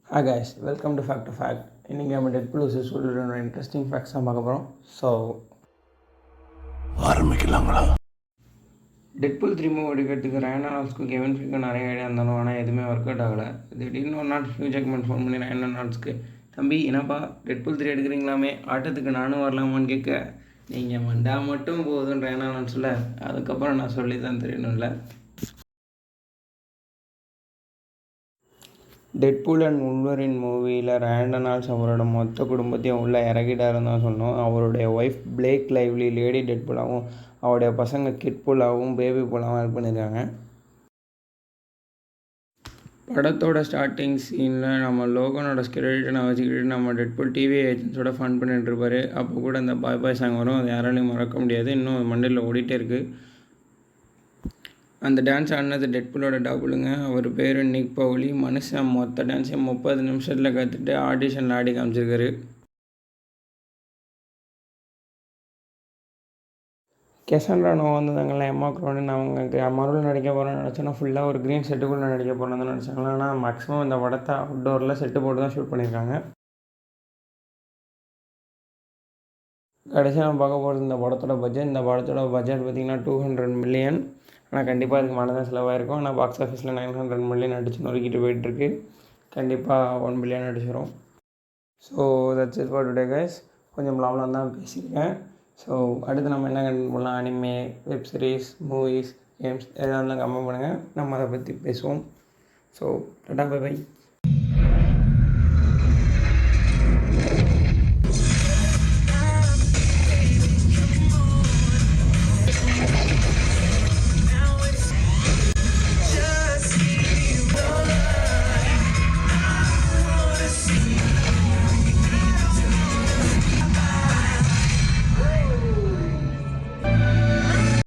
Hi guys, welcome to Fact to Fact. இன்றைக்கி நம்ம Deadpool vs Wolverine interesting facts தான் பார்க்க போகிறோம். ஸோ ஆரம்பிக்கலாங்களா? டெட்பூல் 3 மூவ் எடுக்கிறதுக்கு ரயன் ரெனால்ட்ஸ்க்கு கெவின் ஃபீகோ நிறைய ஐடியா இருந்தாலும் ஆனால் எதுவுமே ஒர்க் அவுட் ஆகலை. திடீர்னு ஒரு நாள் ஹியூ ஜாக்மேன் ஃபோன் பண்ணி ரயன் ரெனால்ட்ஸ்க்கு, தம்பி என்னப்பா டெட்பூல் 3 எடுக்கிறீங்களாமே, ஆட்டத்துக்கு நானும் வரலாமான்னு கேட்க, நீங்கள் வந்தால் மட்டும் போதுன்னு ரயன் ரெனால்ட்ஸில் அதுக்கப்புறம் நான் சொல்லி தான் தெரியணும்ல. டெட்பூல் அண்ட் வுல்வரின் மூவியில் ரயன் ரெனால்ட்ஸ் அவரோட மொத்த குடும்பத்தையும் உள்ளே இறக்கிட்டாருன்னு தான் சொன்னோம். அவருடைய ஒய்ஃப் பிளேக் லைவ்லி லேடி டெட்பூலாகவும் அவருடைய பசங்க கிட்பூலாகவும் பேபி பூலாகவும் ஹெல்ப் பண்ணியிருக்காங்க. படத்தோட ஸ்டார்டிங் சீனில் நம்ம லோகனோட ஸ்கெலிட்டனை வச்சுக்கிட்டு நம்ம டெட்பூல் டிவி ஏஜென்ட்ஸோட ஃபன் பண்ணிட்டு இருப்பார். அப்போ கூட அந்த பாய் பாய் சாங் வரும், அது யாராலையும் மறக்க முடியாது. இன்னும் மண்டையில் ஓடிட்டே இருக்குது. அந்த டான்ஸ் ஆடினது டெட்பூலோட டபுளுங்க. அவர் பேர் நிக் பவுலி. மனுஷன் மொத்த டான்ஸையும் 30 நிமிஷத்தில் கற்றுட்டு ஆடிஷனில் ஆடி காமிச்சிருக்காரு. கெசன்ட்ரா நோவா வந்ததாங்கலாம் எம்மா க்ரோனின் அவங்க மறுபடியும் நடிக்க போகிறோன்னு நினச்சோன்னா ஃபுல்லாக ஒரு க்ரீன் செட்டுக்குள்ளே நடிக்க போகிறோன்னு நினச்சாங்களா. ஆனால் மேக்ஸிமம் இந்த படத்தை அவுட்டோரில் செட்டு போட்டு தான் ஷூட் பண்ணியிருக்காங்க. கடைசியாக நம்ம பார்க்க போகிறது இந்த படத்தோட பட்ஜெட் பார்த்திங்கன்னா 200 மில்லியன். ஆனால் கண்டிப்பாக அதுக்கு மேலே தான் செலவாயிருக்கும். ஆனால் பாக்ஸ் ஆஃபீஸில் 900 மில்லியன் அடிச்சு நொறுக்கிட்டு போயிட்டுருக்கு. கண்டிப்பாக 1 பில்லியன் அடிச்சிடும். So that's it for today guys. கொஞ்சம் ப்ராப்ளம் தான் பேசியிருக்கேன். ஸோ அடுத்து நம்ம என்ன கண்டென்ட் பண்ணலாம், anime, web series, movies, games எதாவது இருந்தாலும் கமெண்ட் பண்ணுங்கள், நம்ம அதை பற்றி பேசுவோம். So tata bye by.